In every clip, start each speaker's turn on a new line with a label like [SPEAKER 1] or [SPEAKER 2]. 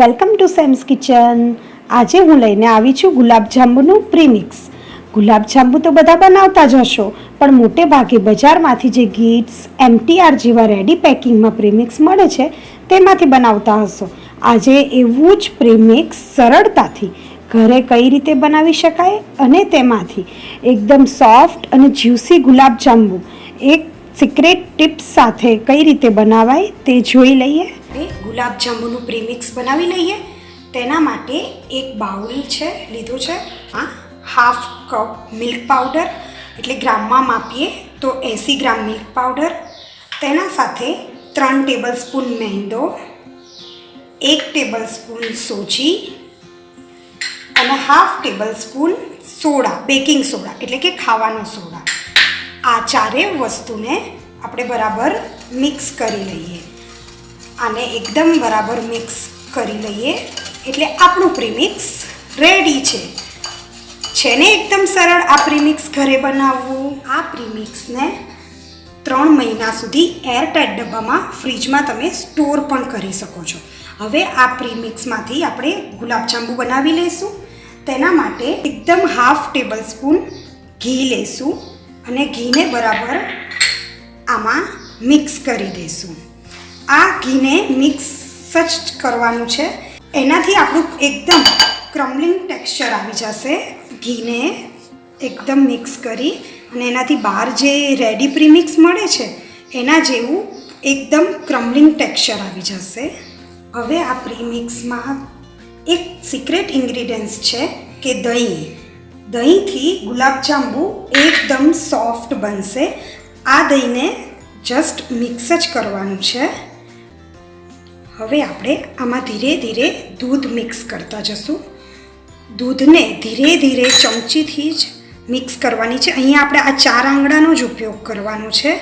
[SPEAKER 1] Welcome to Sam's kitchen. આજે હું લઈને આવી છું ગુલાબજાંબુનું પ્રીમિક્સ. ગુલાબજાંબુ તો બધા બનાવતા જ હશો, પણ મોટે ભાગે બજારમાંથી જે ગીટ્સ, MTR જેવા રેડી પેકિંગમાં પ્રીમિક્સ મળે છે તેમાંથી બનાવતા હશો. આજે એવું જ પ્રીમિક્સ સરળતાથી ઘરે કઈ રીતે બનાવી શકાય અને તેમાંથી એકદમ સોફ્ટ અને જ્યુસી ગુલાબજાંબુ એક સિક્રેટ ટિપ્સ સાથે કઈ રીતે બનાવાય તે જોઈ લઈએ. ગુલાબજાંબુનું પ્રીમિક્સ બનાવી લઈએ. તેના માટે એક બાઉલ છે લીધું છે. હાફ કપ મિલ્ક પાવડર, એટલે ગ્રામમાં માપીએ તો 80 ગ્રામ મિલ્ક પાવડર. તેના સાથે 3 ટેબલ સ્પૂન મેંદો, 1 ટેબલ સ્પૂન સોજી અને half table spoon soda, baking soda એટલે કે ખાવાનો સોડા. આ ચારેય વસ્તુને આપણે બરાબર મિક્સ કરી લઈએ. આને એકદમ બરાબર મિક્સ કરી લઈએ એટલે આપણું પ્રીમિક્સ રેડી છે ને એકદમ સરળ આ પ્રીમિક્સ ઘરે બનાવવું. આ પ્રીમિક્સને 3 મહિના સુધી એરટાઈટ ડબ્બામાં ફ્રીજમાં તમે સ્ટોર પણ કરી શકો છો. હવે આ પ્રીમિક્સમાંથી આપણે ગુલાબજાંબુ બનાવી લઈશું. તેના માટે એકદમ હાફ ટેબલ સ્પૂન ઘી લઈશું અને ઘીને બરાબર આમાં મિક્સ કરી દઈશું. આ ઘીને મિક્સ જ કરવાનું છે, એનાથી આપણું એકદમ ક્રમ્બલિંગ ટેક્સચર આવી જશે. ઘીને એકદમ મિક્સ કરી અને એનાથી બહાર જે રેડી પ્રીમિક્સ મળે છે એના જેવું એકદમ ક્રમ્બલિંગ ટેક્સચર આવી જશે. હવે આ પ્રીમિક્સમાં એક સિક્રેટ ઇન્ગ્રીડિયન્ટ્સ છે કે દહીં. દહીંથી ગુલાબજાંબુ એકદમ સોફ્ટ બનશે. આ દહીંને જસ્ટ મિક્સ જ કરવાનું છે. હવે આપણે આમાં ધીરે ધીરે દૂધ મિક્સ કરતા જશું. દૂધને ધીરે ધીરે ચમચીથી જ મિક્સ કરવાની છે. અહીંયા આપણે આ 4 આંગળાનો જ ઉપયોગ કરવાનો છે.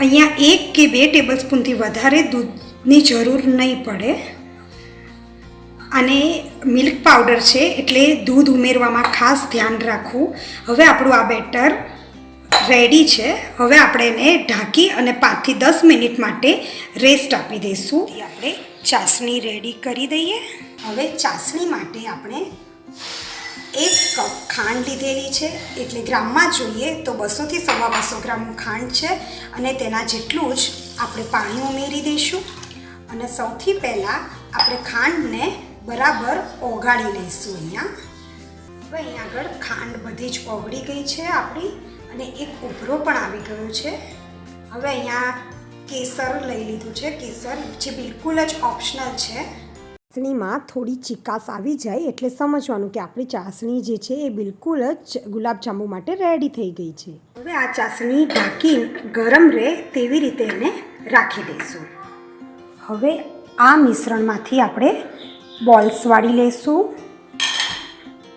[SPEAKER 1] અહીંયા 1 કે 2 ટેબલ સ્પૂનથી વધારે દૂધની જરૂર નહીં પડે. અને મિલ્ક પાવડર છે એટલે દૂધ ઉમેરવામાં ખાસ ધ્યાન રાખવું. હવે આપણું આ બેટર રેડી છે. હવે આપણે એને ઢાંકી અને 5 થી 10 મિનિટ માટે રેસ્ટ આપી દઈશું. આપણે ચાસણી રેડી કરી દઈએ. હવે ચાસણી માટે આપણે 1 કપ ખાંડ લીધેલી છે, એટલે ગ્રામમાં જોઈએ તો 200 થી 250 ગ્રામ ખાંડ છે અને તેના જેટલું જ આપણે પાણી ઉમેરી દઈશું. અને સૌથી પહેલાં આપણે ખાંડને બરાબર ઓગાળી લઈશું. હવે અહીંયા આગળ ખાંડ બધી જ ઓગળી ગઈ છે આપણી અને એક ઉભરો પણ આવી ગયો છે. હવે અહીંયા કેસર લઈ લીધું છે. કેસર જે બિલકુલ જ ઓપ્શનલ છે. ચાસણીમાં થોડી ચીકાશ આવી જાય એટલે સમજવાનું કે આપણી ચાસણી જે છે એ બિલકુલ જ ગુલાબજાંબુ માટે રેડી થઈ ગઈ છે. હવે આ ચાસણી ઢાંકી ગરમ રહે તેવી રીતે એને રાખી દઈશું. હવે આ મિશ્રણમાંથી આપણે બોલ્સ વાળી લઈશું.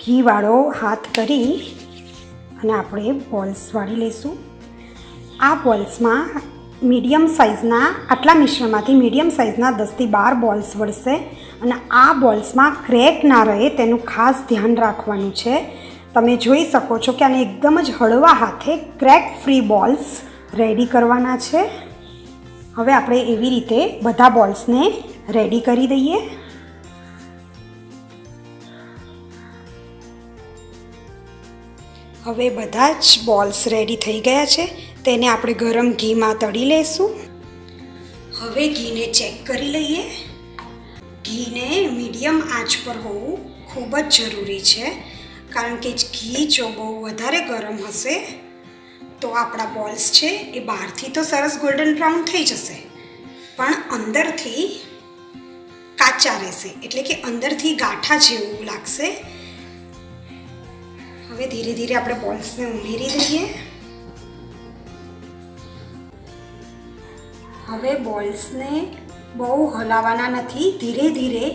[SPEAKER 1] ઘીવાળો હાથ કરી અને આપણે બોલ્સ વાળી લઈશું. આ બોલ્સમાં મીડિયમ સાઇઝના, આટલા મિશ્રણમાંથી મીડિયમ સાઇઝના 10 થી 12 બોલ્સ વળશે. અને આ બોલ્સમાં ક્રેક ના રહે તેનું ખાસ ધ્યાન રાખવાનું છે. તમે જોઈ શકો છો કે આને એકદમ જ હળવા હાથે ક્રેક ફ્રી બોલ્સ રેડી કરવાના છે. હવે આપણે એવી રીતે બધા બોલ્સને રેડી કરી દઈએ. હવે બધા જ બોલ્સ રેડી થઈ ગયા છે. તેને આપણે ગરમ ઘીમાં તળી લઈશું. હવે ઘીને ચેક કરી લઈએ. ઘીને મીડિયમ આંચ પર હોવું ખૂબ જ જરૂરી છે, કારણ કે ઘી જો બહુ વધારે ગરમ હશે તો આપણા બોલ્સ છે એ બહારથી તો સરસ ગોલ્ડન બ્રાઉન થઈ જશે, પણ અંદરથી કાચા રહેશે, એટલે કે અંદરથી ગાંઠા જેવું લાગશે. હવે ધીરે ધીરે આપણે બોલ્સને ઉમેરી દઈએ. હવે બોલ્સને બહુ હલાવવાના નથી. ધીરે ધીરે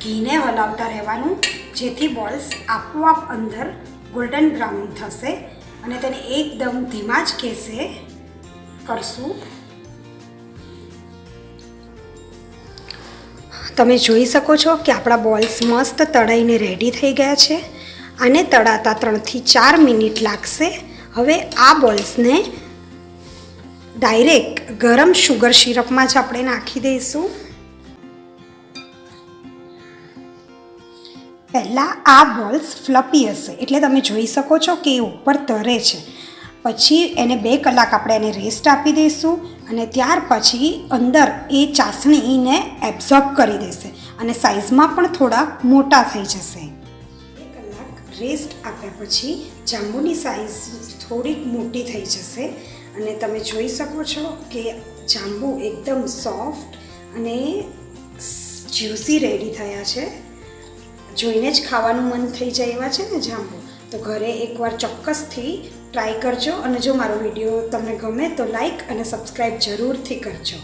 [SPEAKER 1] ઘીને હલાવતા રહેવાનું, જેથી બોલ્સ આપોઆપ અંદર ગોલ્ડન બ્રાઉન થશે. અને તેને એકદમ ધીમા જ ગેસે કરશું. તમે જોઈ શકો છો કે આપણા બોલ્સ મસ્ત તળાઈને રેડી થઈ ગયા છે. આને તળાતા 3 થી 4 મિનિટ લાગશે. હવે આ બોલ્સને ડાયરેક્ટ ગરમ શુગર સિરપમાં જ આપણે નાખી દઈશું. પહેલાં આ બોલ્સ ફ્લપી હશે એટલે તમે જોઈ શકો છો કે એ ઉપર તરે છે. પછી એને 2 કલાક આપણે એને રેસ્ટ આપી દઈશું અને ત્યાર પછી અંદર એ ચાસણીને એબ્ઝોર્બ કરી દેશે અને સાઇઝમાં પણ થોડા મોટા થઈ જશે. 2 કલાક રેસ્ટ આપ્યા પછી જાંબુની સાઇઝ થોડીક મોટી થઈ જશે અને તમે જોઈ શકો છો કે જાંબુ એકદમ સોફ્ટ અને જ્યુસી રેડી થયા છે. જોઈને જ ખાવાનું મન થઈ જાય એવા છે ને જાંબુ. તો ઘરે એકવાર ચોક્કસથી ટ્રાય કરજો અને જો મારો વિડીયો તમને ગમે તો લાઈક અને સબસ્ક્રાઈબ જરૂરથી કરજો.